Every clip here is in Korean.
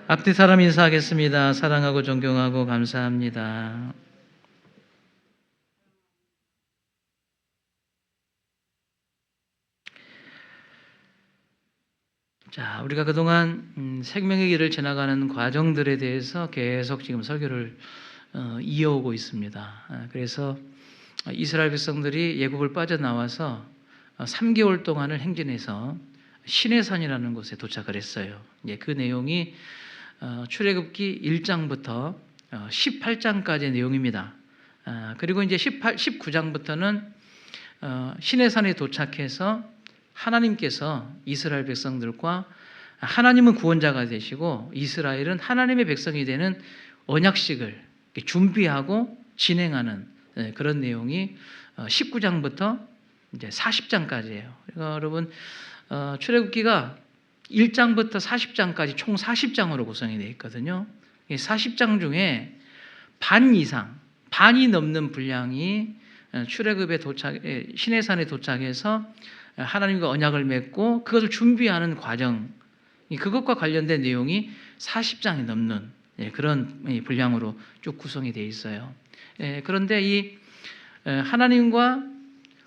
앞뒤 사람 인사하겠습니다. 사랑하고 존경하고 감사합니다. 자, 우리가 그동안 생명의 길을 지나가는 과정들에 대해서 계속 지금 설교를 이어오고 있습니다. 그래서 이스라엘 백성들이 애굽을 빠져나와서 3개월 동안을 행진해서 시내산이라는 곳에 도착을 했어요. 그 내용이 출애굽기 1장부터 18장까지의 내용입니다. 그리고 이제 19장부터는 시내산에 도착해서 하나님께서 이스라엘 백성들과 하나님은 구원자가 되시고 이스라엘은 하나님의 백성이 되는 언약식을 준비하고 진행하는 그런 내용이 19장부터 이제 40장까지예요. 그러니까 여러분 출애굽기가 1장부터 40장까지 총 40장으로 구성이 되어 있거든요. 40장 중에 반 이상, 반이 넘는 분량이 출애굽에 시내산에 도착해서 하나님과 언약을 맺고 그것을 준비하는 과정, 그것과 관련된 내용이 40장이 넘는 그런 분량으로 쭉 구성이 되어 있어요. 그런데 이 하나님과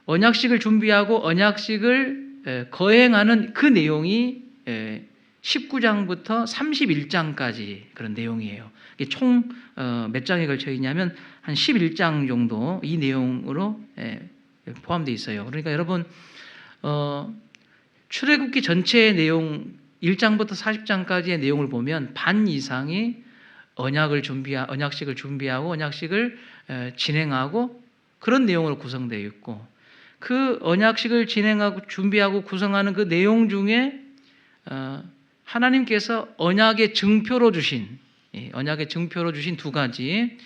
언약식을 준비하고 언약식을 거행하는 그 내용이 19장부터 31장까지 그런 내용이에요. 총 몇 장에 걸쳐 있냐면 한 11장 정도 이 내용으로 포함되어 있어요. 그러니까 여러분 출애굽기 전체의 내용 1장부터 40장까지의 내용을 보면 반 이상이 언약식을 준비하고 언약식을 진행하고 그런 내용으로 구성되어 있고 그 언약식을 진행하고 준비하고 구성하는 그 내용 중에 하나님께서 언약의 증표로 주신 두 가지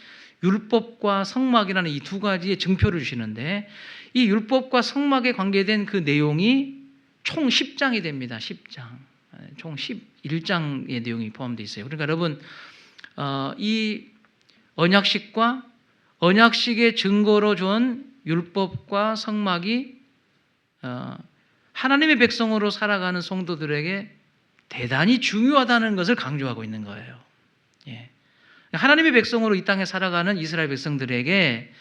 율법과 성막이라는 이 두 가지의 증표를 주시는데 이 율법과 성막에 관계된 그 내용이 총 10장이 됩니다. 10장. 총 11장의 내용이 포함되어 있어요. 그러니까 여러분 이 언약식과 언약식의 증거로 준 율법과 성막이 하나님의 백성으로 살아가는 성도들에게 대단히 중요하다는 것을 강조하고 있는 거예요. 하나님의 백성으로 이 땅에 살아가는 이스라엘 백성들에게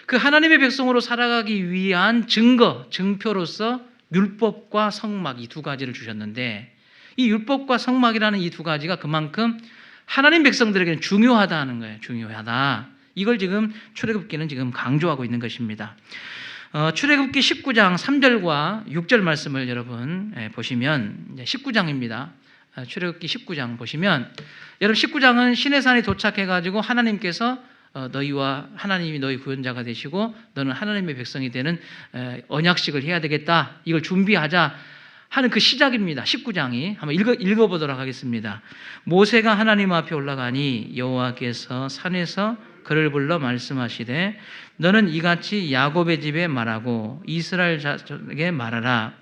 그 하나님의 백성으로 살아가기 위한 증표로서 율법과 성막 이 두 가지를 주셨는데 이 율법과 성막이라는 이 두 가지가 그만큼 하나님 백성들에게는 중요하다는 거예요. 중요하다. 이걸 지금 출애굽기는 지금 강조하고 있는 것입니다. 출애굽기 19장 3절과 6절 말씀을 여러분 보시면 19장입니다. 출애굽기 19장 보시면 여러분 19장은 시내산에 도착해가지고 하나님께서 너희와 하나님이 너희 구원자가 되시고 너는 하나님의 백성이 되는 언약식을 해야 되겠다. 이걸 준비하자 하는 그 시작입니다. 19장이 한번 읽어보도록 하겠습니다. 모세가 하나님 앞에 올라가니 여호와께서 산에서 그를 불러 말씀하시되 너는 이같이 야곱의 집에 말하고 이스라엘 자손에게 말하라.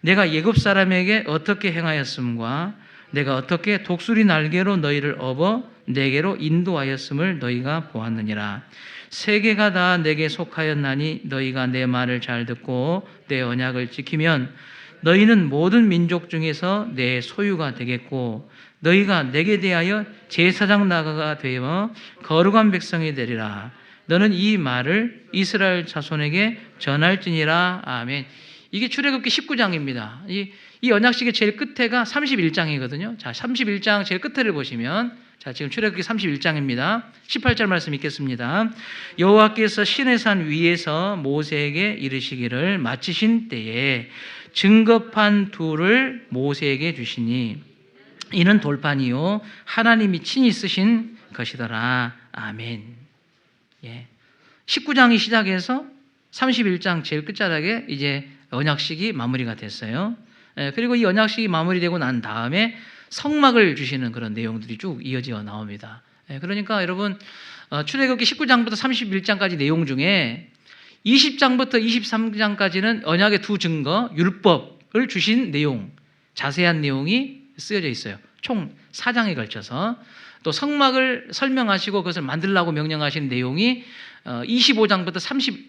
내가 애굽 사람에게 어떻게 행하였음과 내가 어떻게 독수리 날개로 너희를 업어 내게로 인도하였음을 너희가 보았느니라. 세계가 다 내게 속하였나니 너희가 내 말을 잘 듣고 내 언약을 지키면 너희는 모든 민족 중에서 내 소유가 되겠고 너희가 내게 대하여 제사장 나가가 되어 거룩한 백성이 되리라. 너는 이 말을 이스라엘 자손에게 전할지니라. 아멘. 이게 출애굽기 19장입니다. 이 언약식의 제일 끝에가 31장이거든요. 자, 31장 제일 끝을 보시면 자, 지금 출애굽기 31장입니다. 18절 말씀 읽겠습니다. 여호와께서 시내산 위에서 모세에게 이르시기를 마치신 때에 증거판 둘을 모세에게 주시니 이는 돌판이요 하나님이 친히 쓰신 것이더라. 아멘. 19장이 시작해서 31장 제일 끝자락에 이제 언약식이 마무리가 됐어요. 그리고 이 언약식이 마무리되고 난 다음에 성막을 주시는 그런 내용들이 쭉 이어져 나옵니다. 그러니까 여러분 출애굽기 19장부터 31장까지 내용 중에 20장부터 23장까지는 언약의 두 증거, 율법을 주신 내용, 자세한 내용이 쓰여져 있어요. 총 4장에 걸쳐서 또 성막을 설명하시고 그것을 만들라고 명령하신 내용이 25장부터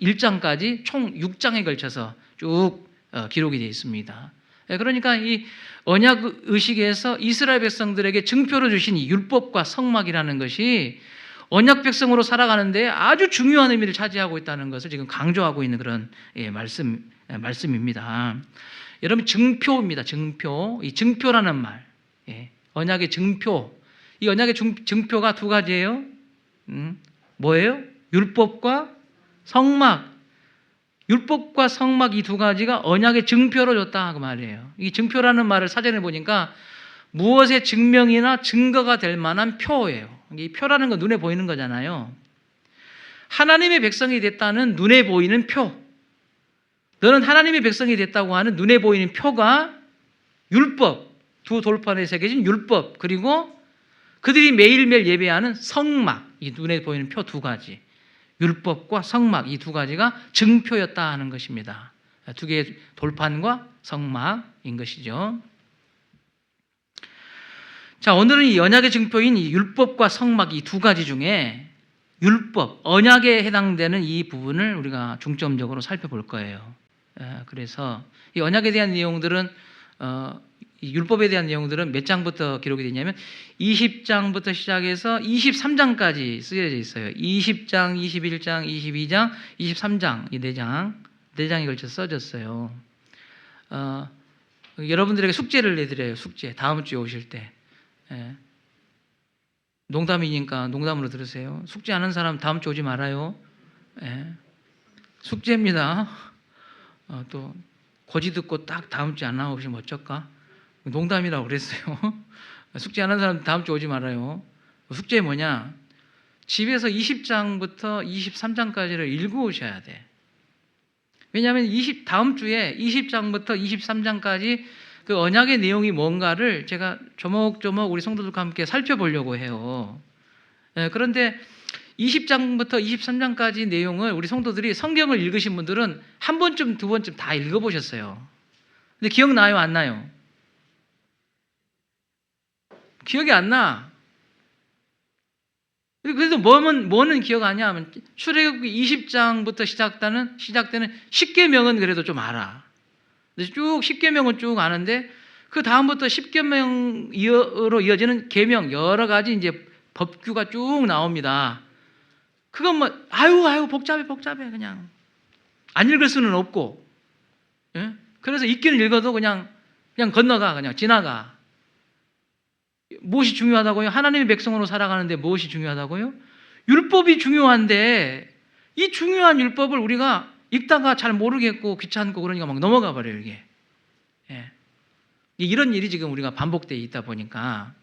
31장까지 총 6장에 걸쳐서 쭉 기록이 되어 있습니다. 그러니까 이 언약 의식에서 이스라엘 백성들에게 증표로 주신 이 율법과 성막이라는 것이 언약 백성으로 살아가는데 아주 중요한 의미를 차지하고 있다는 것을 지금 강조하고 있는 그런 말씀입니다. 여러분, 증표입니다. 증표. 이 증표라는 말, 언약의 증표. 이 언약의 증표가 두 가지예요. 뭐예요? 율법과 성막. 율법과 성막 이 두 가지가 언약의 증표로 줬다 그 말이에요. 이 증표라는 말을 사전에 보니까 무엇의 증명이나 증거가 될 만한 표예요. 이 표라는 건 눈에 보이는 거잖아요. 하나님의 백성이 됐다는 눈에 보이는 표. 너는 하나님의 백성이 됐다고 하는 눈에 보이는 표가 율법, 두 돌판에 새겨진 율법, 그리고 그들이 매일매일 예배하는 성막, 이 눈에 보이는 표 두 가지. 율법과 성막 이 두 가지가 증표였다 하는 것입니다. 두 개의 돌판과 성막인 것이죠. 자, 오늘은 이 언약의 증표인 이 율법과 성막 이 두 가지 중에 율법, 언약에 해당되는 이 부분을 우리가 중점적으로 살펴볼 거예요. 그래서 이 언약에 대한 내용들은 이 율법에 대한 내용들은 몇 장부터 기록이 되냐면 20장부터 시작해서 23장까지 쓰여져 있어요. 20장, 21장, 22장, 23장 이 4장에 걸쳐 써졌어요. 여러분들에게 숙제를 내드려요. 숙제. 다음 주에 오실 때. 농담이니까 농담으로 들으세요. 숙제 안 한 사람 다음 주 오지 말아요. 숙제입니다. 또 고지 듣고 딱 다음 주에 안 나오시면 어쩔까? 농담이라고 그랬어요. 숙제 안 한 사람 다음 주 오지 말아요. 숙제 뭐냐? 집에서 20장부터 23장까지를 읽어 오셔야 돼. 왜냐하면 다음 주에 20장부터 23장까지 그 언약의 내용이 뭔가를 제가 조목조목 우리 성도들과 함께 살펴보려고 해요. 그런데 20장부터 23장까지 내용을 우리 성도들이 성경을 읽으신 분들은 한 번쯤, 두 번쯤 다 읽어보셨어요. 근데 기억나요? 안 나요? 기억이 안 나. 그래서 뭐는 기억 안 냐 하면 출애굽기 20장부터 시작되는 십계명은 그래도 좀 알아. 쭉 십계명은 쭉 아는데 그 다음부터 십계명으로 이어지는 계명 여러 가지 이제 법규가 쭉 나옵니다. 그건 뭐 아유 복잡해 그냥 안 읽을 수는 없고, 그래서 읽기는 읽어도 그냥 건너가 그냥 지나가. 무엇이 중요하다고요? 하나님의 백성으로 살아가는데 무엇이 중요하다고요? 율법이 중요한데 이 중요한 율법을 우리가 읽다가 잘 모르겠고 귀찮고 그러니까 막 넘어가 버려요 이게. 이런 일이 지금 우리가 반복되어 있다 보니까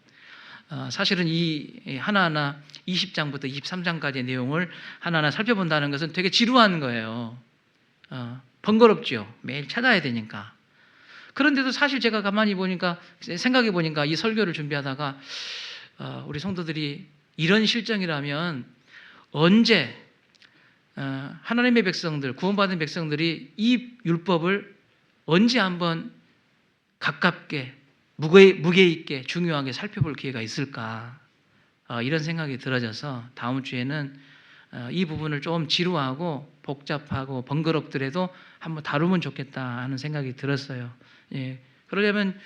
사실은 이 하나하나 20장부터 23장까지의 내용을 하나하나 살펴본다는 것은 되게 지루한 거예요. 번거롭죠. 매일 찾아야 되니까. 그런데도 사실 제가 가만히 보니까 생각해 보니까 이 설교를 준비하다가 우리 성도들이 이런 실정이라면 언제 하나님의 백성들, 구원받은 백성들이 이 율법을 언제 한번 가깝게 무게 있게 중요하게 살펴볼 기회가 있을까, 이런 생각이 들어져서 다음 주에는 이 부분을 좀 지루하고 복잡하고 번거롭더라도 한번 다루면 좋겠다 하는 생각이 들었어요. 그러려면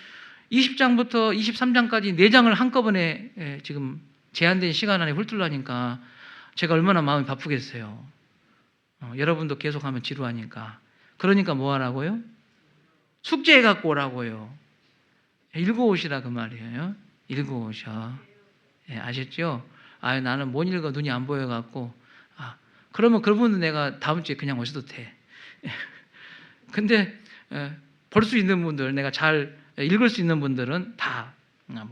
20장부터 23장까지 4장을 한꺼번에 지금 제한된 시간 안에 훑으려니까 제가 얼마나 마음이 바쁘겠어요. 여러분도 계속하면 지루하니까. 그러니까 뭐 하라고요? 숙제해 갖고 오라고요. 읽어오시라 그 말이에요. 읽어오셔. 아셨죠? 나는 못 읽어 눈이 안 보여갖고. 그러면 그분은 내가 다음 주에 그냥 오셔도 돼. 근데 볼 수 있는 분들, 내가 잘 읽을 수 있는 분들은 다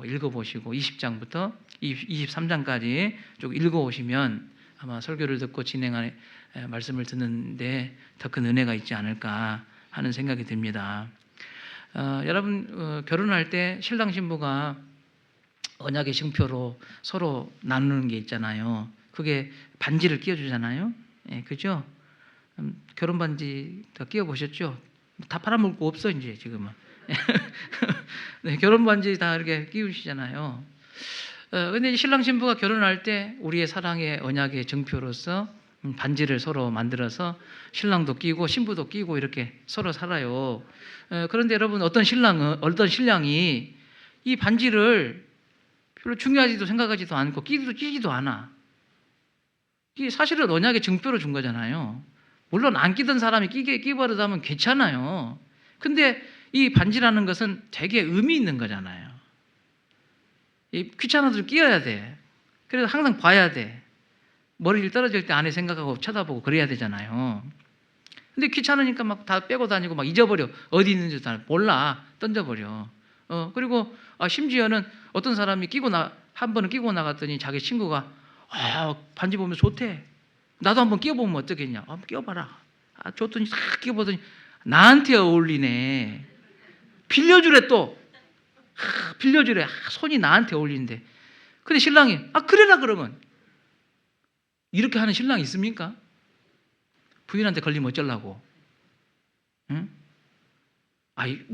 읽어보시고 20장부터 23장까지 쭉 읽어오시면 아마 설교를 듣고 진행하는 말씀을 듣는데 더 큰 은혜가 있지 않을까 하는 생각이 듭니다. 여러분 결혼할 때 신랑 신부가 언약의 증표로 서로 나누는 게 있잖아요. 그게 반지를 끼워주잖아요. 그죠? 결혼 반지 다 끼워보셨죠? 다 팔아먹고 없어 이제 지금은. 결혼 반지 다 이렇게 끼우시잖아요. 근데 신랑 신부가 결혼할 때 우리의 사랑의 언약의 증표로서 반지를 서로 만들어서 신랑도 끼고 신부도 끼고 이렇게 서로 살아요. 그런데 여러분 어떤 신랑이 이 반지를 별로 중요하지도 생각하지도 않고 끼지도 않아. 이게 사실은 언약의 증표로 준 거잖아요. 물론 안 끼던 사람이 끼버릇하면 괜찮아요. 근데 이 반지라는 것은 되게 의미 있는 거잖아요. 귀찮아도 좀 끼워야 돼. 그래서 항상 봐야 돼. 머리를 떨어질 때 안에 생각하고 쳐다보고 그래야 되잖아요. 근데 귀찮으니까 막 다 빼고 다니고 막 잊어버려. 어디 있는지도 다 몰라. 던져버려. 그리고 심지어는 어떤 사람이 한 번은 끼고 나갔더니 자기 친구가 반지 보면 좋대. 나도 한번 끼워보면 어떻겠냐. 한번 끼워봐라. 줬더니 싹 끼워보더니 나한테 어울리네. 빌려주래 또. 빌려주래. 손이 나한테 어울리는데. 근데 신랑이 그래라 그러면. 이렇게 하는 신랑이 있습니까? 부인한테 걸리면 어쩌려고. 응?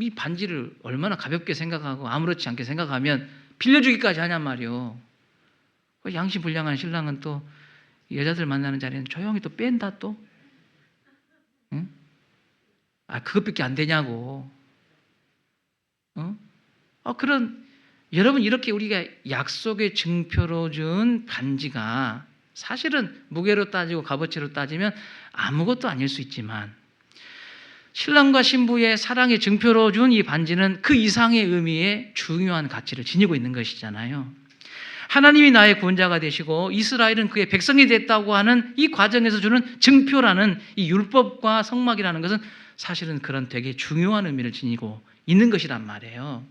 이 반지를 얼마나 가볍게 생각하고 아무렇지 않게 생각하면 빌려주기까지 하냔 말이요. 양심불량한 신랑은 또 여자들 만나는 자리는 조용히 또 뺀다 또. 응? 그것밖에 안 되냐고. 여러분 이렇게 우리가 약속의 증표로 준 반지가 사실은 무게로 따지고 값어치로 따지면 아무것도 아닐 수 있지만 신랑과 신부의 사랑의 증표로 준 이 반지는 그 이상의 의미의 중요한 가치를 지니고 있는 것이잖아요. 하나님이 나의 구원자가 되시고 이스라엘은 그의 백성이 됐다고 하는 이 과정에서 주는 증표라는 이 율법과 성막이라는 것은 사실은 그런 되게 중요한 의미를 지니고 있는 것이란 말이에요.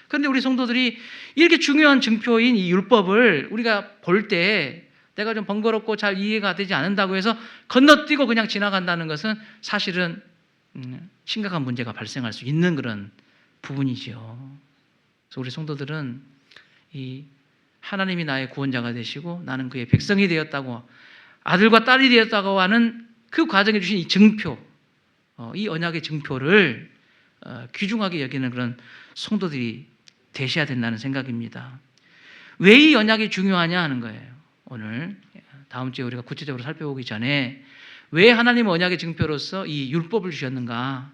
그런데 우리 성도들이 이렇게 중요한 증표인 이 율법을 우리가 볼 때 내가 좀 번거롭고 잘 이해가 되지 않는다고 해서 건너뛰고 그냥 지나간다는 것은 사실은 심각한 문제가 발생할 수 있는 그런 부분이지요. 그래서 우리 성도들은 이 하나님이 나의 구원자가 되시고 나는 그의 백성이 되었다고 아들과 딸이 되었다고 하는 그 과정에 주신 이 증표, 이 언약의 증표를 귀중하게 여기는 그런 성도들이 되셔야 된다는 생각입니다. 왜 이 언약이 중요하냐 하는 거예요. 오늘 다음 주에 우리가 구체적으로 살펴보기 전에 왜 하나님의 언약의 증표로서 이 율법을 주셨는가?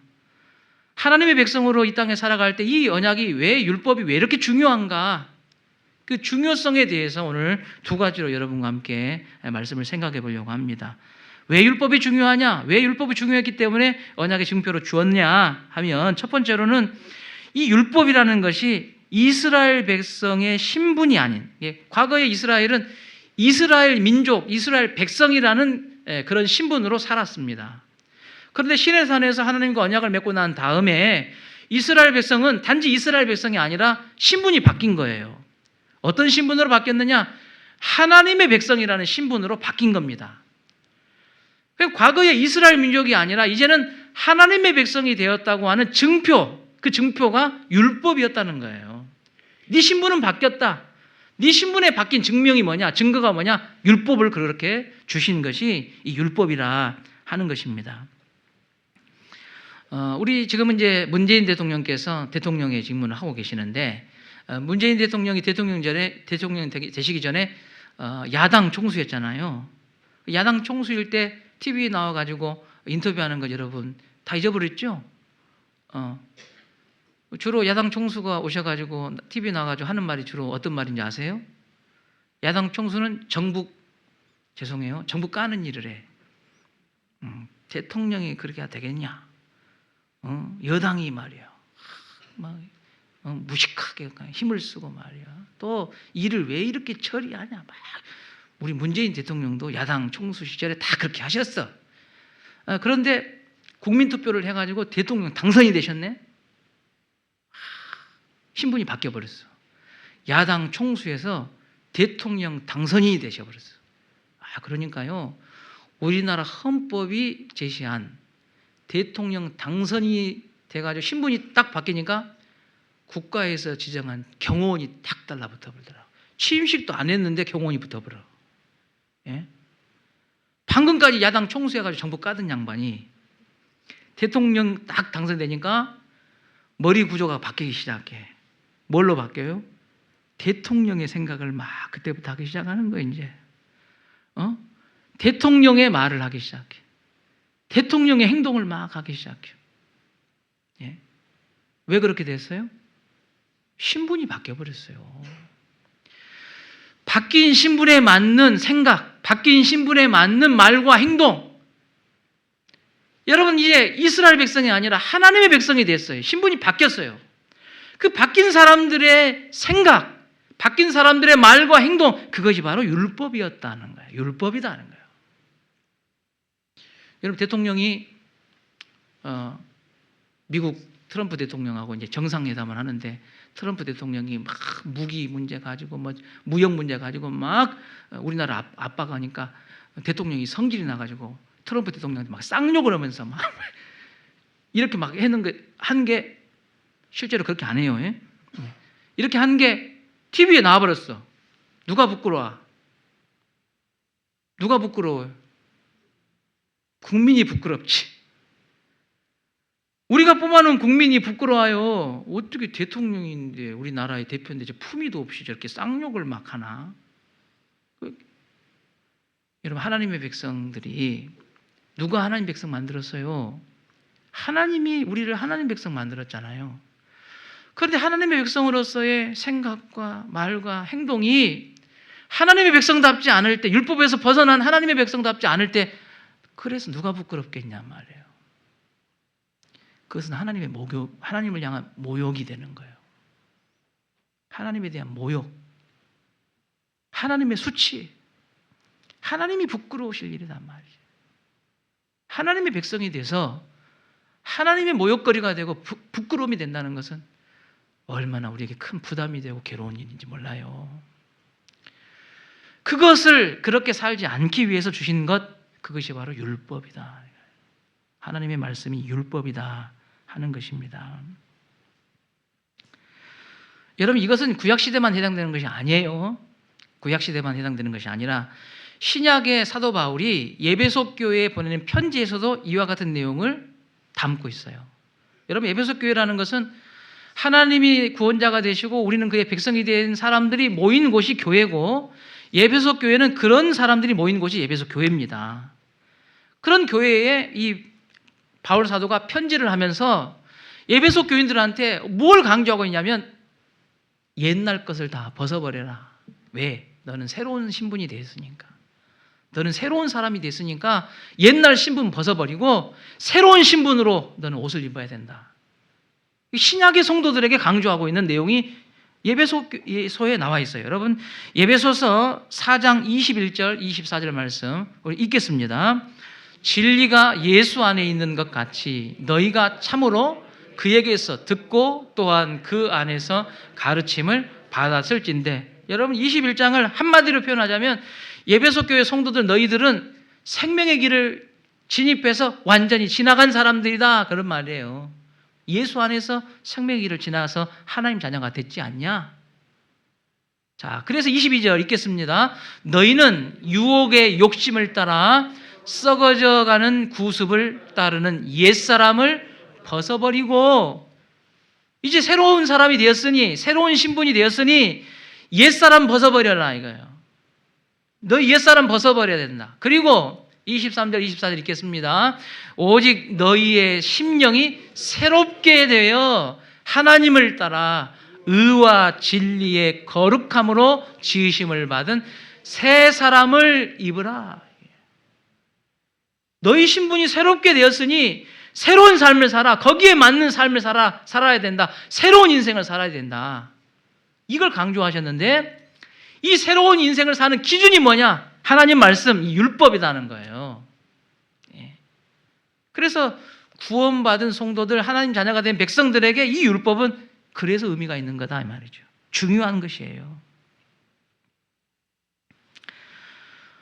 하나님의 백성으로 이 땅에 살아갈 때 이 언약이 율법이 왜 이렇게 중요한가? 그 중요성에 대해서 오늘 두 가지로 여러분과 함께 말씀을 생각해 보려고 합니다. 왜 율법이 중요하냐? 왜 율법이 중요했기 때문에 언약의 증표로 주었냐 하면 첫 번째로는 이 율법이라는 것이 이스라엘 백성의 신분이 아닌, 과거의 이스라엘은 이스라엘 민족, 이스라엘 백성이라는 그런 신분으로 살았습니다. 그런데 시내산에서 하나님과 언약을 맺고 난 다음에 이스라엘 백성은 단지 이스라엘 백성이 아니라 신분이 바뀐 거예요. 어떤 신분으로 바뀌었느냐? 하나님의 백성이라는 신분으로 바뀐 겁니다. 과거의 이스라엘 민족이 아니라 이제는 하나님의 백성이 되었다고 하는 증표, 그 증표가 율법이었다는 거예요. 네 신분은 바뀌었다. 네 신분에 바뀐 증명이 뭐냐? 증거가 뭐냐? 율법을 그렇게 주신 것이 이 율법이라 하는 것입니다. 우리 지금은 이제 문재인 대통령께서 대통령의 직무를 하고 계시는데 문재인 대통령이 대통령 되시기 전에 야당 총수였잖아요. 야당 총수일 때 TV에 나와가지고 인터뷰하는 거 여러분 다 잊어버렸죠? 주로 야당 총수가 오셔가지고 TV에 나와가지고 하는 말이 주로 어떤 말인지 아세요? 야당 총수는 정부 까는 일을 해. 대통령이 그렇게 되겠냐? 여당이 말이야. 무식하게 힘을 쓰고 말이야. 또 일을 왜 이렇게 처리하냐? 막 우리 문재인 대통령도 야당 총수 시절에 다 그렇게 하셨어. 그런데 국민투표를 해가지고 대통령 당선이 되셨네. 신분이 바뀌어버렸어. 야당 총수에서 대통령 당선인이 되셔버렸어. 그러니까요, 우리나라 헌법이 제시한 대통령 당선이 돼가지고 신분이 딱 바뀌니까 국가에서 지정한 경호원이 딱 달라붙어 버리더라고. 취임식도 안 했는데 경호원이 붙어버려. 예? 방금까지 야당 총수해가지고 정부 까던 양반이 대통령 딱 당선되니까 머리 구조가 바뀌기 시작해. 뭘로 바뀌어요? 대통령의 생각을 막 그때부터 하기 시작하는 거예요, 이제. 대통령의 말을 하기 시작해요. 대통령의 행동을 막 하기 시작해요. 예. 왜 그렇게 됐어요? 신분이 바뀌어버렸어요. 바뀐 신분에 맞는 생각, 바뀐 신분에 맞는 말과 행동. 여러분, 이제 이스라엘 백성이 아니라 하나님의 백성이 됐어요. 신분이 바뀌었어요. 그 바뀐 사람들의 생각, 바뀐 사람들의 말과 행동, 그것이 바로 율법이었다는 거예요. 율법이다는 거예요. 여러분, 대통령이 미국 트럼프 대통령하고 이제 정상회담을 하는데, 트럼프 대통령이 막 무기 문제 가지고 뭐 무역 문제 가지고 막 우리나라 압박하니까 대통령이 성질이 나가지고 트럼프 대통령한테 막 쌍욕을 하면서 막 이렇게 막 한 게 실제로 그렇게 안 해요. 예? 이렇게 한 게 TV에 나와버렸어. 누가 부끄러워? 누가 부끄러워요? 국민이 부끄럽지. 우리가 뽑아놓은 국민이 부끄러워요. 어떻게 대통령인데, 우리나라의 대표인데 품위도 없이 저렇게 쌍욕을 막 하나? 여러분, 하나님의 백성들이 누가 하나님 백성 만들었어요? 하나님이 우리를 하나님 백성 만들었잖아요. 그런데 하나님의 백성으로서의 생각과 말과 행동이 하나님의 백성답지 않을 때, 율법에서 벗어난 하나님의 백성답지 않을 때, 그래서 누가 부끄럽겠냐 말이에요. 그것은 하나님을 향한 모욕이 되는 거예요. 하나님에 대한 모욕, 하나님의 수치, 하나님이 부끄러우실 일이란 말이에요. 하나님의 백성이 돼서 하나님의 모욕거리가 되고 부끄러움이 된다는 것은 얼마나 우리에게 큰 부담이 되고 괴로운 일인지 몰라요. 그것을 그렇게 살지 않기 위해서 주신 것, 그것이 바로 율법이다. 하나님의 말씀이 율법이다 하는 것입니다. 여러분, 이것은 구약시대만 해당되는 것이 아니에요. 구약시대만 해당되는 것이 아니라 신약의 사도 바울이 에베소 교회에 보내는 편지에서도 이와 같은 내용을 담고 있어요. 여러분, 에베소 교회라는 것은 하나님이 구원자가 되시고 우리는 그의 백성이 된 사람들이 모인 곳이 교회고, 에베소 교회는 그런 사람들이 모인 곳이 에베소 교회입니다. 그런 교회에 이 바울 사도가 편지를 하면서 에베소 교인들한테 뭘 강조하고 있냐면, 옛날 것을 다 벗어버려라. 왜? 너는 새로운 신분이 됐으니까. 너는 새로운 사람이 됐으니까 옛날 신분 벗어버리고 새로운 신분으로 너는 옷을 입어야 된다. 신약의 성도들에게 강조하고 있는 내용이 예배소에 나와 있어요. 여러분, 예배소서 4장 21절 24절 말씀 우리 읽겠습니다. 진리가 예수 안에 있는 것 같이 너희가 참으로 그에게서 듣고 또한 그 안에서 가르침을 받았을진데. 여러분, 21장을 한마디로 표현하자면, 예배소 교회 성도들 너희들은 생명의 길을 진입해서 완전히 지나간 사람들이다, 그런 말이에요. 예수 안에서 생명의 길을 지나서 하나님 자녀가 됐지 않냐? 자, 그래서 22절 읽겠습니다. 너희는 유혹의 욕심을 따라 썩어져가는 구습을 따르는 옛사람을 벗어버리고, 이제 새로운 사람이 되었으니, 새로운 신분이 되었으니 옛사람 벗어버려라 이거예요. 너희 옛사람 벗어버려야 된다. 그리고 23절 24절 읽겠습니다. 오직 너희의 심령이 새롭게 되어 하나님을 따라 의와 진리의 거룩함으로 지으심을 받은 새 사람을 입으라. 너희 신분이 새롭게 되었으니 새로운 삶을 살아. 거기에 맞는 삶을 살아야 된다. 새로운 인생을 살아야 된다. 이걸 강조하셨는데, 이 새로운 인생을 사는 기준이 뭐냐? 하나님 말씀, 이 율법이라는 거예요. 그래서 구원받은 성도들, 하나님 자녀가 된 백성들에게 이 율법은 그래서 의미가 있는 거다 이 말이죠. 중요한 것이에요.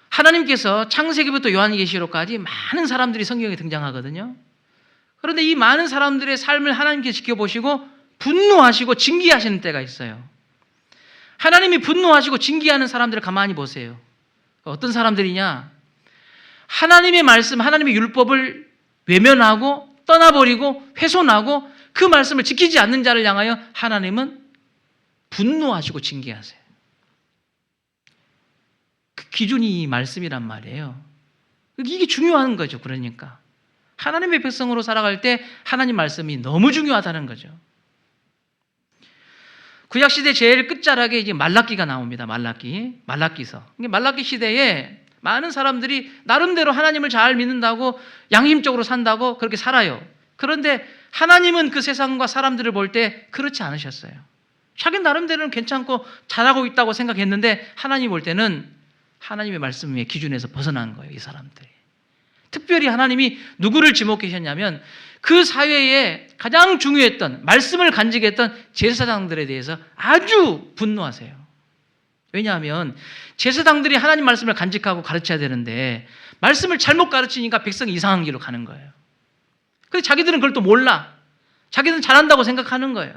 하나님께서 창세기부터 요한계시록까지 많은 사람들이 성경에 등장하거든요. 그런데 이 많은 사람들의 삶을 하나님께서 지켜보시고 분노하시고 징계하시는 때가 있어요. 하나님이 분노하시고 징계하는 사람들을 가만히 보세요. 어떤 사람들이냐? 하나님의 말씀, 하나님의 율법을 외면하고 떠나버리고 훼손하고 그 말씀을 지키지 않는 자를 향하여 하나님은 분노하시고 징계하세요. 그 기준이 이 말씀이란 말이에요. 이게 중요한 거죠. 그러니까 하나님의 백성으로 살아갈 때 하나님 말씀이 너무 중요하다는 거죠. 구약 시대 제일 끝자락에 이제 말라기가 나옵니다. 말라기서. 말라기 시대에 많은 사람들이 나름대로 하나님을 잘 믿는다고 양심적으로 산다고 그렇게 살아요. 그런데 하나님은 그 세상과 사람들을 볼 때 그렇지 않으셨어요. 자기 나름대로는 괜찮고 잘하고 있다고 생각했는데 하나님 볼 때는 하나님의 말씀의 기준에서 벗어난 거예요. 이 사람들이. 특별히 하나님이 누구를 지목하셨냐면 그 사회에 가장 중요했던 말씀을 간직했던 제사장들에 대해서 아주 분노하세요. 왜냐하면 제사장들이 하나님 말씀을 간직하고 가르쳐야 되는데 말씀을 잘못 가르치니까 백성이 이상한 길로 가는 거예요. 근데 자기들은 그걸 또 몰라. 자기들은 잘한다고 생각하는 거예요.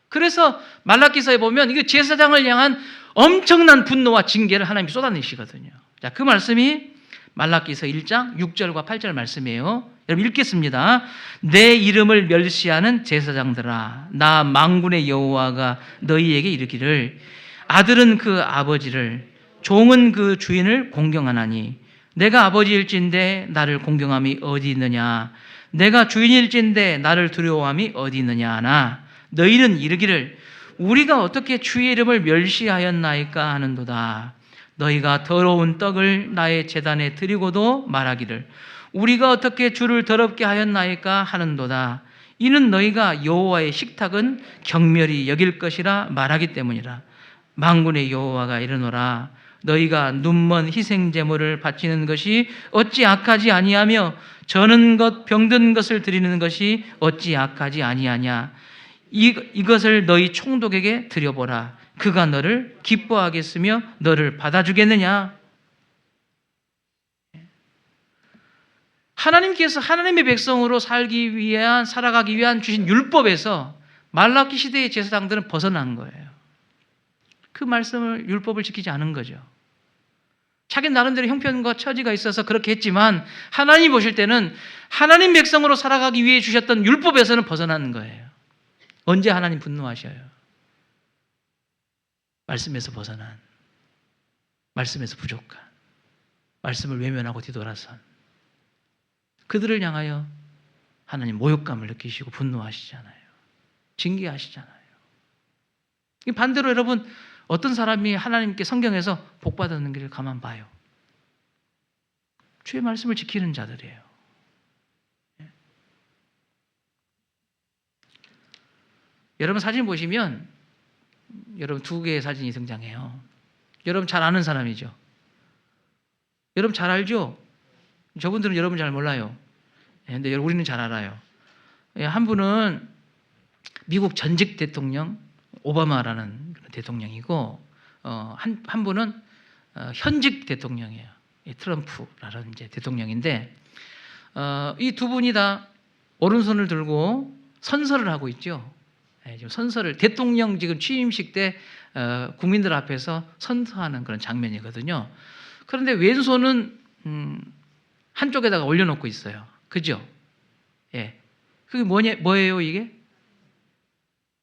그래서 말라기서에 보면 이게 제사장을 향한 엄청난 분노와 징계를 하나님이 쏟아내시거든요. 자, 그 말씀이 말라기서 1장 6절과 8절 말씀이에요. 여러분 읽겠습니다. 내 이름을 멸시하는 제사장들아, 나 만군의 여호와가 너희에게 이르기를 아들은 그 아버지를 종은 그 주인을 공경하나니 내가 아버지일진데 나를 공경함이 어디 있느냐, 내가 주인일진데 나를 두려워함이 어디 있느냐 하나 너희는 이르기를 우리가 어떻게 주의 이름을 멸시하였나이까 하는도다. 너희가 더러운 떡을 나의 제단에 드리고도 말하기를 우리가 어떻게 주를 더럽게 하였나이까 하는도다. 이는 너희가 여호와의 식탁은 경멸히 여길 것이라 말하기 때문이라. 만군의 여호와가 이르노라. 너희가 눈먼 희생 제물을 바치는 것이 어찌 악하지 아니하며 저는 것 병든 것을 드리는 것이 어찌 악하지 아니하냐. 이것을 너희 총독에게 드려보라. 그가 너를 기뻐하겠으며 너를 받아주겠느냐. 하나님께서 하나님의 백성으로 살아가기 위한 주신 율법에서 말라기 시대의 제사장들은 벗어난 거예요. 그 말씀을, 율법을 지키지 않은 거죠. 자기 나름대로 형편과 처지가 있어서 그렇게 했지만 하나님이 보실 때는 하나님 백성으로 살아가기 위해 주셨던 율법에서는 벗어나는 거예요. 언제 하나님 분노하셔요? 말씀에서 벗어난, 말씀에서 부족한, 말씀을 외면하고 뒤돌아선 그들을 향하여 하나님 모욕감을 느끼시고 분노하시잖아요. 징계하시잖아요. 반대로 여러분, 어떤 사람이 하나님께 성경에서 복받았는지를 가만 봐요. 주의 말씀을 지키는 자들이에요. 여러분 사진 보시면 여러분 두 개의 사진이 등장해요. 여러분 잘 아는 사람이죠. 여러분 잘 알죠? 저분들은 여러분 잘 몰라요. 근데 우리는 잘 알아요. 한 분은 미국 전직 대통령 오바마라는 대통령이고, 한 분은 현직 대통령이에요. 트럼프라는 이제 대통령인데, 이 두 분이 다 오른손을 들고 선서를 하고 있죠. 지금 선서를 대통령 지금 취임식 때 국민들 앞에서 선서하는 그런 장면이거든요. 그런데 왼손은 한쪽에다가 올려놓고 있어요. 그죠? 예. 그게 뭐예요, 이게?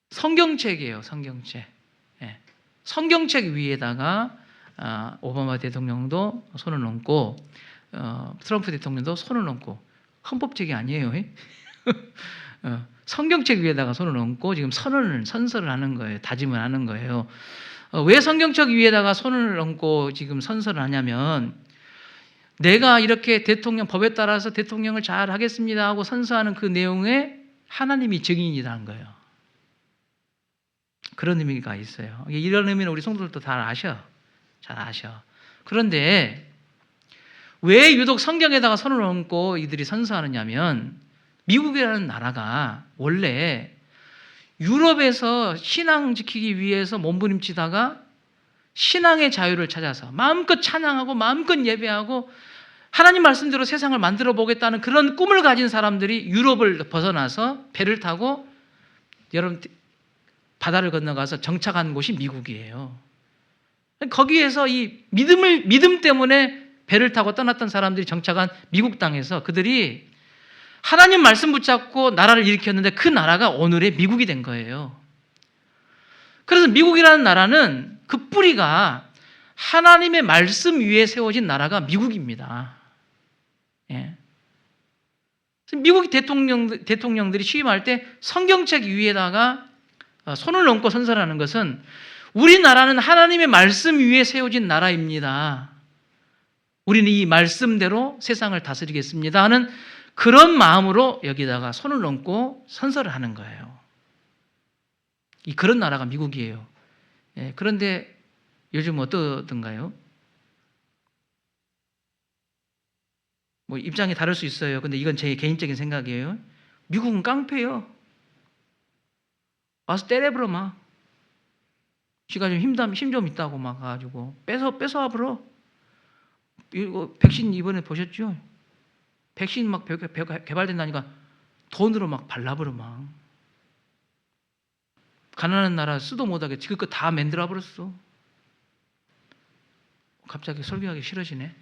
성경책이에요, 성경책. 예. 성경책 위에다가 오바마 대통령도 손을 얹고, 트럼프 대통령도 손을 얹고, 헌법책이 아니에요. 성경책 위에다가 손을 얹고 지금 선서를 하는 거예요. 다짐을 하는 거예요. 왜 성경책 위에다가 손을 얹고 지금 선서를 하냐면, 내가 이렇게 법에 따라서 대통령을 잘 하겠습니다 하고 선서하는 그 내용에 하나님이 증인이라는 거예요. 그런 의미가 있어요. 이런 의미는 우리 성도들도 잘 아셔. 그런데 왜 유독 성경에다가 손을 얹고 이들이 선서하느냐면, 미국이라는 나라가 원래 유럽에서 신앙 지키기 위해서 몸부림치다가 신앙의 자유를 찾아서 마음껏 찬양하고 마음껏 예배하고 하나님 말씀대로 세상을 만들어 보겠다는 그런 꿈을 가진 사람들이 유럽을 벗어나서 배를 타고 여러분 바다를 건너가서 정착한 곳이 미국이에요. 거기에서 이 믿음 때문에 배를 타고 떠났던 사람들이 정착한 미국 땅에서 그들이 하나님 말씀 붙잡고 나라를 일으켰는데 그 나라가 오늘의 미국이 된 거예요. 그래서 미국이라는 나라는 그 뿌리가 하나님의 말씀 위에 세워진 나라가 미국입니다. 예. 미국 대통령들이 취임할 때 성경책 위에다가 손을 얹고 선서하는 것은 우리나라는 하나님의 말씀 위에 세워진 나라입니다. 우리는 이 말씀대로 세상을 다스리겠습니다 하는 그런 마음으로 여기다가 손을 얹고 선서를 하는 거예요. 그런 나라가 미국이에요. 예, 그런데 요즘 어떠던가요? 뭐 입장이 다를 수 있어요. 근데 이건 제 개인적인 생각이에요. 미국은 깡패예요. 와서 때려버려 막. 지가 좀 힘 좀 있다고 막 가지고 뺏어와 버려. 이거 백신 이번에 보셨죠? 백신 막 개발된다니까 돈으로 막 발라버려 막. 가난한 나라 쓰도 못하게 지금껏 다 만들어 버렸어. 갑자기 설교하기 싫어지네.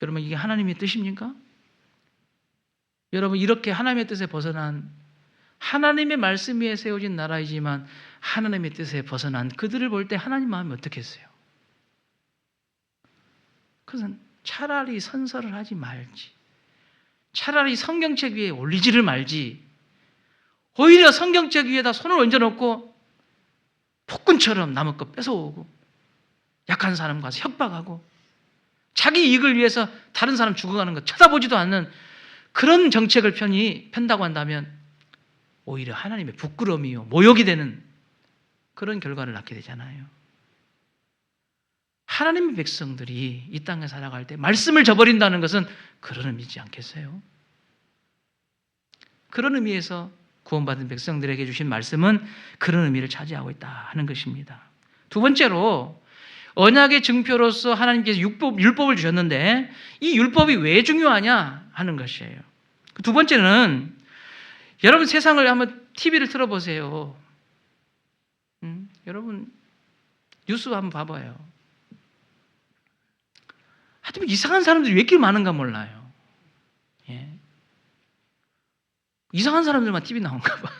여러분 이게 하나님의 뜻입니까? 여러분 이렇게 하나님의 뜻에 벗어난 하나님의 말씀 위에 세워진 나라이지만 하나님의 뜻에 벗어난 그들을 볼 때 하나님 마음이 어떻겠어요? 그것은 차라리 선서를 하지 말지, 차라리 성경책 위에 올리지를 말지, 오히려 성경책 위에다 손을 얹어놓고 폭군처럼 남의 것 뺏어오고 약한 사람 가서 협박하고 자기 이익을 위해서 다른 사람 죽어가는 것 쳐다보지도 않는 그런 정책을 편다고 한다면 오히려 하나님의 부끄러움이요 모욕이 되는 그런 결과를 낳게 되잖아요. 하나님의 백성들이 이 땅에 살아갈 때 말씀을 저버린다는 것은 그런 의미지 않겠어요? 그런 의미에서 구원받은 백성들에게 주신 말씀은 그런 의미를 차지하고 있다 하는 것입니다. 두 번째로 언약의 증표로서 하나님께서 율법을 주셨는데 이 율법이 왜 중요하냐 하는 것이에요. 두 번째는 여러분 세상을 한번 TV를 틀어보세요. 여러분 뉴스 한번 봐봐요. 하여튼 이상한 사람들이 왜 이렇게 많은가 몰라요. 예. 이상한 사람들만 TV 나온가 봐.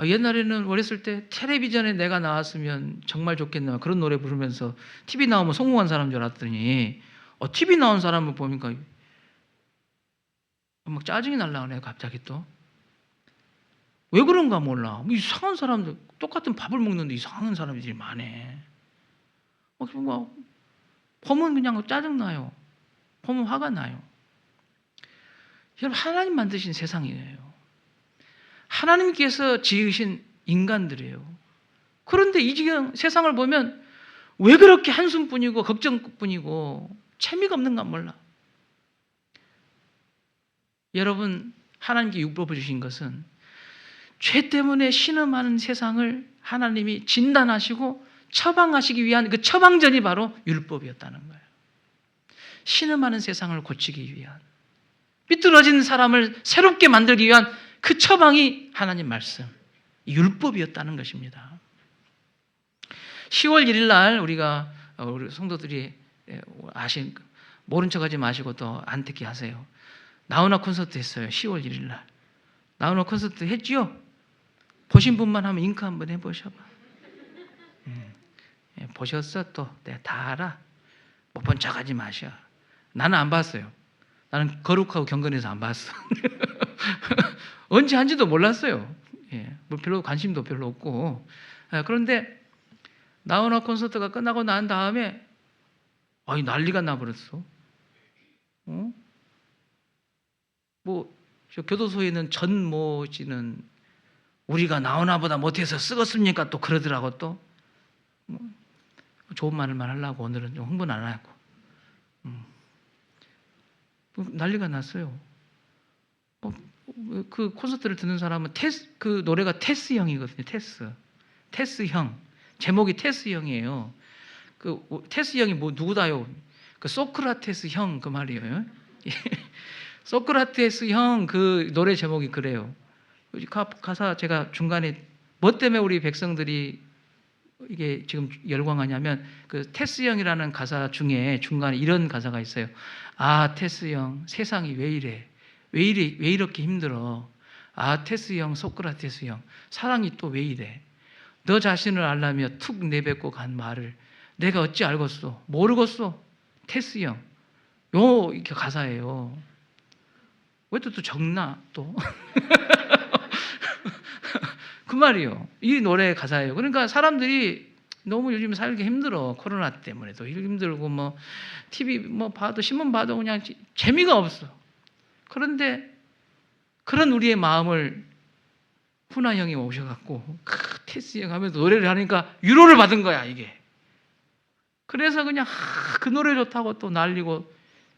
옛날에는 어렸을 때 텔레비전에 내가 나왔으면 정말 좋겠나 그런 노래 부르면서 TV 나오면 성공한 사람인 줄 알았더니 TV 나온 사람을 보니까 막 짜증이 날라가네요. 갑자기 또. 왜 그런가 몰라. 이상한 사람들, 똑같은 밥을 먹는데 이상한 사람들이 많네. 보면 그냥 짜증나요. 보면 화가 나요. 여러분 하나님 만드신 세상이에요. 하나님께서 지으신 인간들이에요. 그런데 이 지금 세상을 보면 왜 그렇게 한숨뿐이고 걱정뿐이고 재미가 없는가 몰라. 여러분 하나님께 율법을 주신 것은 죄 때문에 신음하는 세상을 하나님이 진단하시고 처방하시기 위한 그 처방전이 바로 율법이었다는 거예요. 신음하는 세상을 고치기 위한, 삐뚤어진 사람을 새롭게 만들기 위한 그 처방이 하나님 말씀, 율법이었다는 것입니다. 10월 1일 날 우리 성도들이 모른 척하지 마시고 또 안듣기 하세요. 나훈아 콘서트 했어요. 10월 1일 날. 나훈아 콘서트 했죠? 보신 분만 하면 잉크 한번 해보셔봐. 보셨어 또. 내가 다 알아. 못 본 척하지 마셔. 나는 안 봤어요. 나는 거룩하고 경건해서 안 봤어. 언제 한지도 몰랐어요. 뭐 별로 관심도 별로 없고. 그런데 나훈아 콘서트가 끝나고 난 다음에 난리가 나버렸어. 저 교도소에 있는 전 씨는 우리가 나훈아보다 못해서 썩었습니까? 또 그러더라고 또. 좋은 말만 하려고 오늘은 좀 홍보는 안 하고. 난리가 났어요. 그 콘서트를 듣는 사람은 그 노래가 테스 형이거든요. 테스 형. 제목이 테스 형이에요. 그 테스 형이 누구다요? 그 소크라테스 형 그 말이에요. 소크라테스 형 그 노래 제목이 그래요. 가사 제가 중간에 뭐 때문에 우리 백성들이 이게 지금 열광하냐면 그 테스 형이라는 가사 중에 중간에 이런 가사가 있어요. 테스 형 세상이 왜 이래? 왜 이렇게 힘들어? 테스 형, 소크라테스 형 사랑이 또 왜 이래? 너 자신을 알라며 툭 내뱉고 간 말을 내가 어찌 알겠소? 모르겠소? 테스 형. 요 이렇게 가사예요. 왜 또 적나 또? 그 말이요. 이 노래 가사예요. 그러니까 사람들이 너무 요즘 살기 힘들어. 코로나 때문에도 힘들고 뭐 TV 뭐 봐도 신문 봐도 그냥 재미가 없어. 그런데 그런 우리의 마음을 훈아 형이 오셔갖고 테스 형 하면서 노래를 하니까 위로를 받은 거야 이게. 그래서 그냥 그 노래 좋다고 또 날리고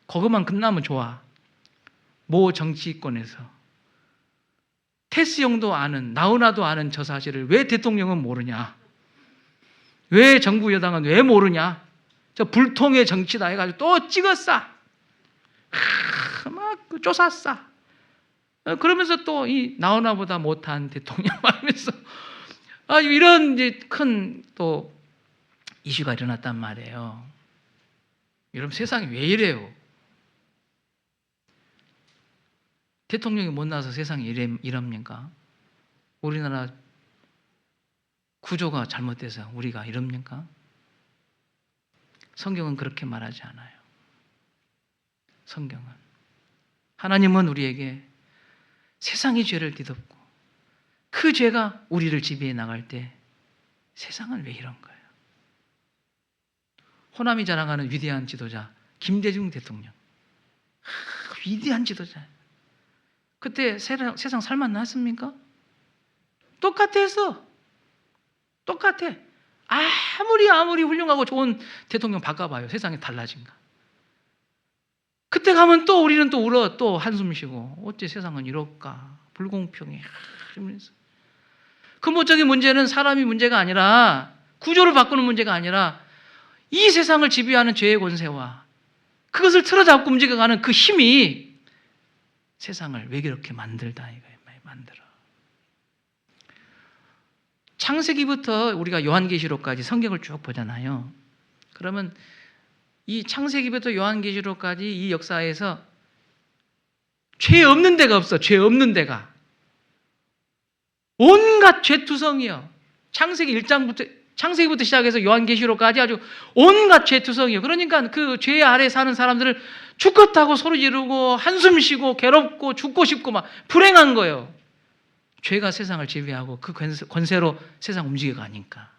그것만 끝나면 좋아. 모 정치권에서 테스 형도 아는 나훈아도 아는 저 사실을 왜 대통령은 모르냐? 왜 정부 여당은 왜 모르냐? 저 불통의 정치다 해가지고 또 찍었어. 막 쫓았어. 그러면서 또 이 나훈아보다 못한 대통령 말하면서 이런 이제 큰 또 이슈가 일어났단 말이에요. 여러분 세상이 왜 이래요? 대통령이 못 나서 세상이 이럽니까? 우리나라 구조가 잘못돼서 우리가 이럽니까? 성경은 그렇게 말하지 않아요. 성경은 하나님은 우리에게 세상의 죄를 뒤덮고 그 죄가 우리를 지배해 나갈 때 세상은 왜 이런 거예요? 호남이 자랑하는 위대한 지도자 김대중 대통령, 위대한 지도자. 그때 세상 살맛났습니까? 똑같았어. 똑같아. 아무리 훌륭하고 좋은 대통령 바꿔봐요. 세상이 달라진가? 그때 가면 또 우리는 또 울어, 또 한숨 쉬고 어째 세상은 이럴까? 불공평해. 이러면서. 근본적인 문제는 사람이 문제가 아니라 구조를 바꾸는 문제가 아니라 이 세상을 지배하는 죄의 권세와 그것을 틀어잡고 움직여가는 그 힘이 세상을 왜 그렇게 만들다 이거예요. 만들어. 창세기부터 우리가 요한계시록까지 성경을 쭉 보잖아요. 그러면 이 창세기부터 요한계시록까지 이 역사에서 죄 없는 데가 없어. 죄 없는 데가. 온갖 죄투성이요. 창세기부터 시작해서 요한계시록까지 아주 온갖 죄투성이요. 그러니까 그 죄 아래 사는 사람들을 죽겠다고 소리 지르고 한숨 쉬고 괴롭고 죽고 싶고 막 불행한 거예요. 죄가 세상을 지배하고 그 권세로 세상 움직여가니까.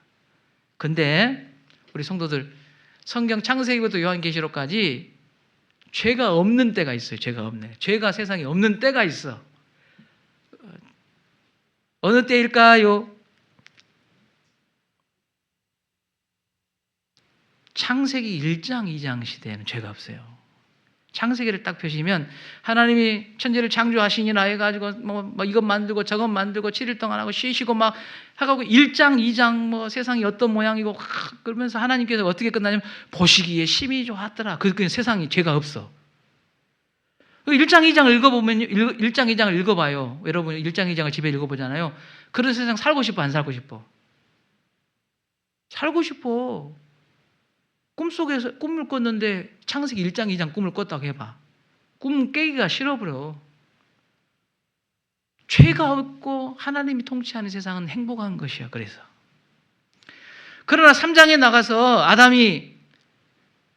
근데 우리 성도들 성경 창세기부터 요한계시록까지 죄가 없는 때가 있어요. 죄가 없네. 죄가 세상에 없는 때가 있어. 어느 때일까요? 창세기 1장, 2장 시대에는 죄가 없어요. 창세기를 딱 펴시면 하나님이 천지를 창조하시니라 해가지고 뭐 이것 만들고 저것 만들고 7일 동안 하고 쉬시고 막 하고 1장, 2장 뭐 세상이 어떤 모양이고 그러면서 하나님께서 어떻게 끝나냐면 보시기에 심히 좋았더라. 그 세상이 죄가 없어. 1장, 2장을 읽어보면 1장, 2장을 읽어봐요. 여러분 1장, 2장을 집에 읽어보잖아요. 그런 세상 살고 싶어 안 살고 싶어? 살고 싶어. 꿈속에서 꿈을 꿨는데 창세기 1장, 2장 꿈을 꿨다고 해봐. 꿈 깨기가 싫어버려. 죄가 없고 하나님이 통치하는 세상은 행복한 것이야. 그래서. 그러나 3장에 나가서 아담이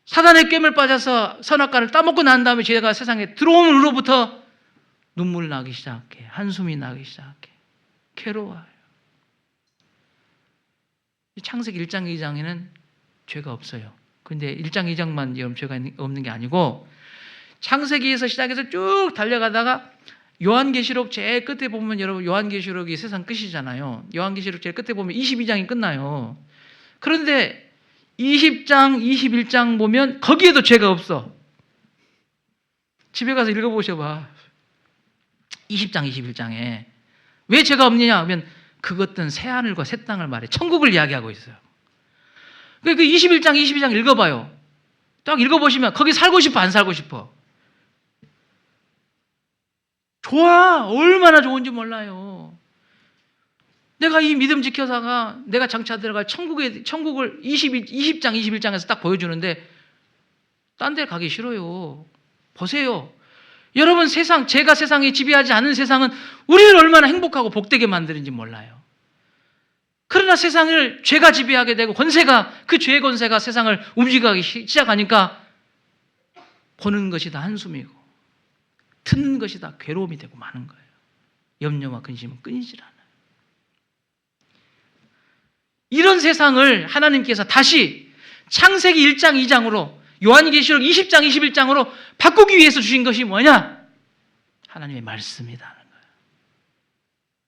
사단의 꿰물 빠져서 선악과를 따먹고 난 다음에 죄가 세상에 들어온 후로부터 눈물 나기 시작해. 한숨이 나기 시작해. 괴로워요. 창세기 1장, 2장에는 죄가 없어요. 근데 1장, 2장만 여러분 죄가 없는 게 아니고 창세기에서 시작해서 쭉 달려가다가 요한계시록 제일 끝에 보면 여러분 요한계시록이 세상 끝이잖아요. 요한계시록 제일 끝에 보면 22장이 끝나요. 그런데 20장, 21장 보면 거기에도 죄가 없어. 집에 가서 읽어보셔봐. 20장, 21장에 왜 죄가 없느냐 하면 그것은 새하늘과 새 땅을 말해. 천국을 이야기하고 있어요. 그 21장, 22장 읽어봐요. 딱 읽어보시면 거기 살고 싶어 안 살고 싶어? 좋아. 얼마나 좋은지 몰라요. 내가 이 믿음 지켜서가 내가 장차 들어갈 천국을 20장, 21장에서 딱 보여주는데 딴 데 가기 싫어요. 보세요. 여러분 제가 세상에 지배하지 않은 세상은 우리를 얼마나 행복하고 복되게 만드는지 몰라요. 그러나 세상을 죄가 지배하게 되고 그 죄의 권세가 세상을 움직이기 시작하니까 보는 것이 다 한숨이고 듣는 것이 다 괴로움이 되고 마는 거예요. 염려와 근심은 끊이질 않아요. 이런 세상을 하나님께서 다시 창세기 1장 2장으로 요한계시록 20장 21장으로 바꾸기 위해서 주신 것이 뭐냐? 하나님의 말씀이라는 거예요.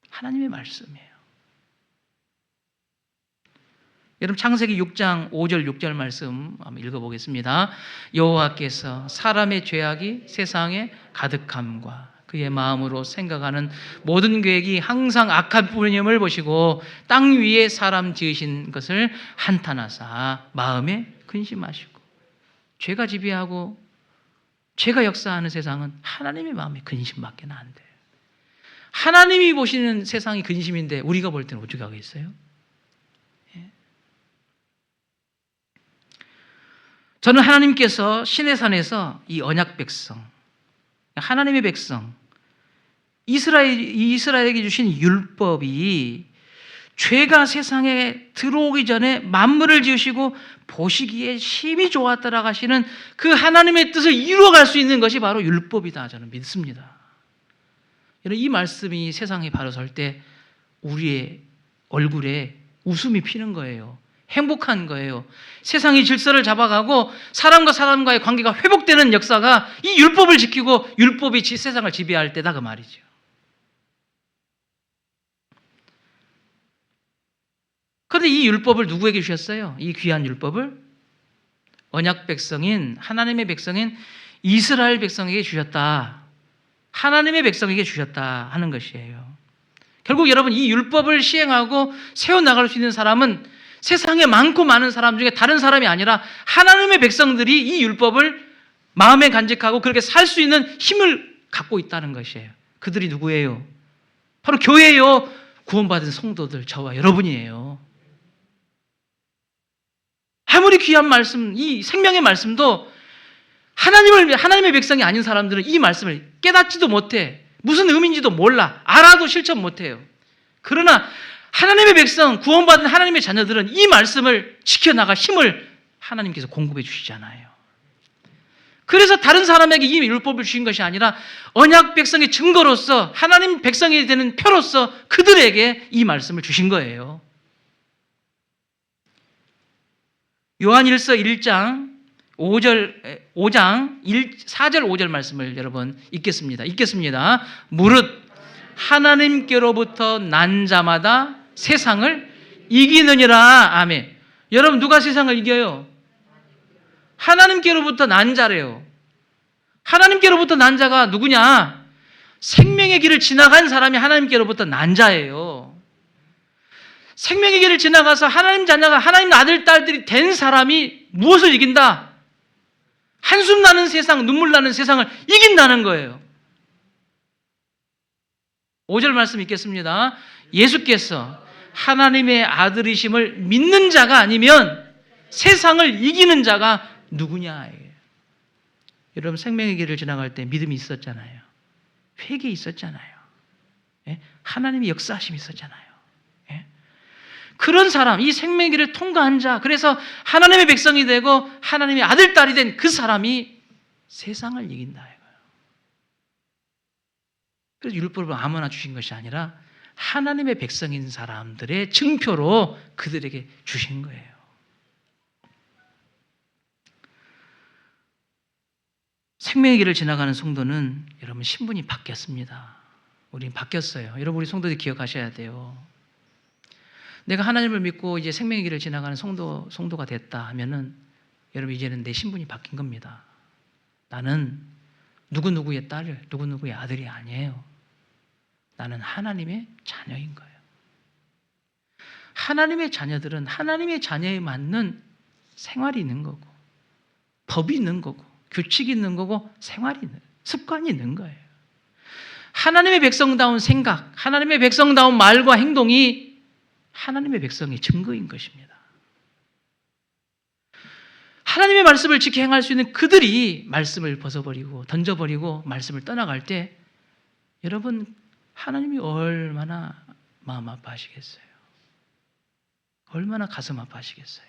하나님의 말씀이에요. 여러분 창세기 6장 5절 6절 말씀 한번 읽어보겠습니다. 여호와께서 사람의 죄악이 세상에 가득함과 그의 마음으로 생각하는 모든 계획이 항상 악한 뿐임을 보시고 땅 위에 사람 지으신 것을 한탄하사 마음에 근심하시고. 죄가 지배하고 죄가 역사하는 세상은 하나님의 마음에 근심밖에 안 돼요. 하나님이 보시는 세상이 근심인데 우리가 볼 때는 어떻게 하겠어요? 저는 하나님께서 시내산에서 이 언약 백성, 하나님의 백성, 이스라엘에게 주신 율법이 죄가 세상에 들어오기 전에 만물을 지으시고 보시기에 심히 좋았더라 하시는 그 하나님의 뜻을 이루어갈 수 있는 것이 바로 율법이다 저는 믿습니다. 여러분 이 말씀이 세상에 바로 설 때 우리의 얼굴에 웃음이 피는 거예요. 행복한 거예요. 세상이 질서를 잡아가고 사람과 사람과의 관계가 회복되는 역사가 이 율법을 지키고 율법이 세상을 지배할 때다 그 말이죠. 그런데 이 율법을 누구에게 주셨어요? 이 귀한 율법을 언약 백성인 하나님의 백성인 이스라엘 백성에게 주셨다. 하나님의 백성에게 주셨다 하는 것이에요. 결국 여러분 이 율법을 시행하고 세워나갈 수 있는 사람은 세상에 많고 많은 사람 중에 다른 사람이 아니라 하나님의 백성들이 이 율법을 마음에 간직하고 그렇게 살 수 있는 힘을 갖고 있다는 것이에요. 그들이 누구예요? 바로 교회예요. 구원받은 성도들, 저와 여러분이에요. 아무리 귀한 말씀, 이 생명의 말씀도 하나님의 백성이 아닌 사람들은 이 말씀을 깨닫지도 못해. 무슨 의미인지도 몰라. 알아도 실천 못해요. 그러나 하나님의 백성, 구원받은 하나님의 자녀들은 이 말씀을 지켜나갈 힘을 하나님께서 공급해 주시잖아요. 그래서 다른 사람에게 이 율법을 주신 것이 아니라 언약 백성의 증거로서 하나님 백성이 되는 표로서 그들에게 이 말씀을 주신 거예요. 요한일서 1장 4절 5절 말씀을 여러분 읽겠습니다. 무릇 하나님께로부터 난 자마다 세상을 이기느니라. 아멘. 여러분 누가 세상을 이겨요? 하나님께로부터 난 자래요. 하나님께로부터 난 자가 누구냐? 생명의 길을 지나간 사람이 하나님께로부터 난 자예요. 생명의 길을 지나가서 하나님 자녀가 하나님 아들 딸들이 된 사람이 무엇을 이긴다? 한숨 나는 세상, 눈물 나는 세상을 이긴다는 거예요. 5절 말씀 읽겠습니다. 예수께서 하나님의 아들이심을 믿는 자가 아니면 세상을 이기는 자가 누구냐? 여러분 생명의 길을 지나갈 때 믿음이 있었잖아요. 회개 있었잖아요. 하나님의 역사하심이 있었잖아요. 그런 사람, 이 생명의 길을 통과한 자, 그래서 하나님의 백성이 되고 하나님의 아들, 딸이 된 그 사람이 세상을 이긴다 이거예요. 그래서 율법을 아무나 주신 것이 아니라 하나님의 백성인 사람들의 증표로 그들에게 주신 거예요. 생명의 길을 지나가는 성도는 여러분 신분이 바뀌었습니다. 우린 바뀌었어요. 여러분 우리 성도들이 기억하셔야 돼요. 내가 하나님을 믿고 이제 생명의 길을 지나가는 성도가 됐다 하면은 여러분 이제는 내 신분이 바뀐 겁니다. 나는 누구누구의 딸, 누구누구의 아들이 아니에요. 나는 하나님의 자녀인 거예요. 하나님의 자녀들은 하나님의 자녀에 맞는 생활이 있는 거고 법이 있는 거고 규칙이 있는 거고 생활이 있는 습관이 있는 거예요. 하나님의 백성다운 생각, 하나님의 백성다운 말과 행동이 하나님의 백성의 증거인 것입니다. 하나님의 말씀을 지켜 행할 수 있는 그들이 말씀을 벗어버리고 던져버리고 말씀을 떠나갈 때 여러분 하나님이 얼마나 마음 아파하시겠어요. 얼마나 가슴 아파하시겠어요.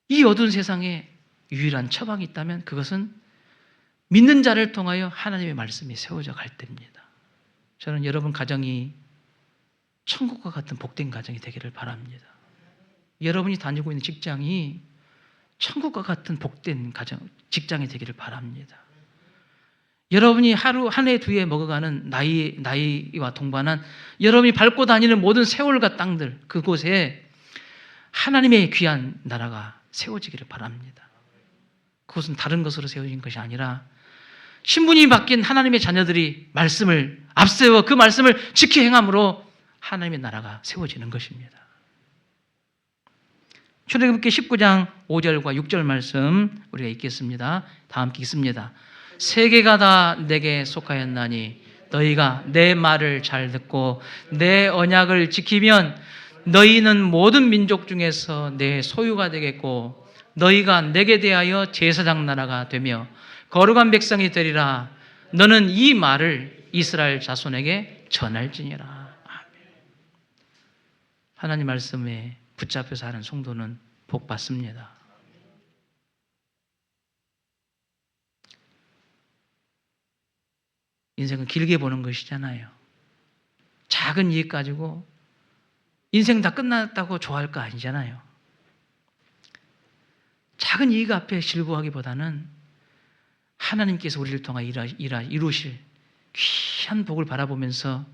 이 어두운 세상에 유일한 처방이 있다면 그것은 믿는 자를 통하여 하나님의 말씀이 세워져 갈 때입니다. 저는 여러분 가정이 천국과 같은 복된 가정이 되기를 바랍니다. 여러분이 다니고 있는 직장이 천국과 같은 복된 가정, 직장이 되기를 바랍니다. 여러분이 하루 한 해 두 해 먹어가는 나이와 동반한 여러분이 밟고 다니는 모든 세월과 땅들, 그곳에 하나님의 귀한 나라가 세워지기를 바랍니다. 그것은 다른 것으로 세워진 것이 아니라 신분이 바뀐 하나님의 자녀들이 말씀을 앞세워 그 말씀을 지키 행함으로 하나님의 나라가 세워지는 것입니다. 출애굽기 19장 5절과 6절 말씀 우리가 읽겠습니다. 다 함께 읽습니다. 세계가 다 내게 속하였나니 너희가 내 말을 잘 듣고 내 언약을 지키면 너희는 모든 민족 중에서 내 소유가 되겠고 너희가 내게 대하여 제사장 나라가 되며 거룩한 백성이 되리라. 너는 이 말을 이스라엘 자손에게 전할지니라. 아멘. 하나님 말씀에 붙잡혀서 하는 성도는 복 받습니다. 인생은 길게 보는 것이잖아요. 작은 이익 가지고 인생 다 끝났다고 좋아할 거 아니잖아요. 작은 이익 앞에 즐거워하기보다는 하나님께서 우리를 통해 이루실 귀한 복을 바라보면서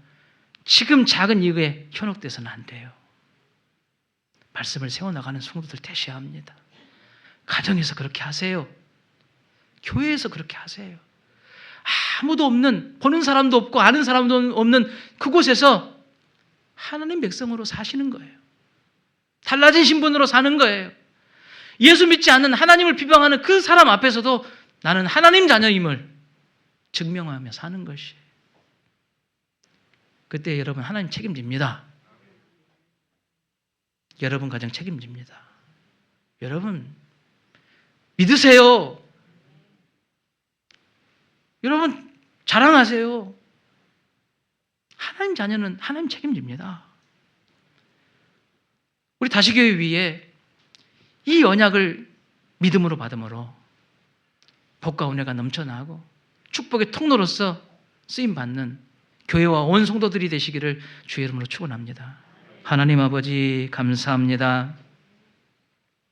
지금 작은 이익에 현혹돼서는 안 돼요. 말씀을 세워나가는 성도들 되셔야 합니다. 가정에서 그렇게 하세요. 교회에서 그렇게 하세요. 아무도 없는, 보는 사람도 없고 아는 사람도 없는 그곳에서 하나님 백성으로 사시는 거예요. 달라진 신분으로 사는 거예요. 예수 믿지 않는 하나님을 비방하는 그 사람 앞에서도 나는 하나님 자녀임을 증명하며 사는 것이에요. 그때 여러분 하나님 책임집니다. 여러분 가정 책임집니다. 여러분 믿으세요. 여러분 자랑하세요. 하나님 자녀는 하나님 책임집니다. 우리 다시교회 위에 이 언약을 믿음으로 받음으로 복과 은혜가 넘쳐나고 축복의 통로로서 쓰임받는 교회와 온 성도들이 되시기를 주의 이름으로 축원합니다. 하나님 아버지 감사합니다.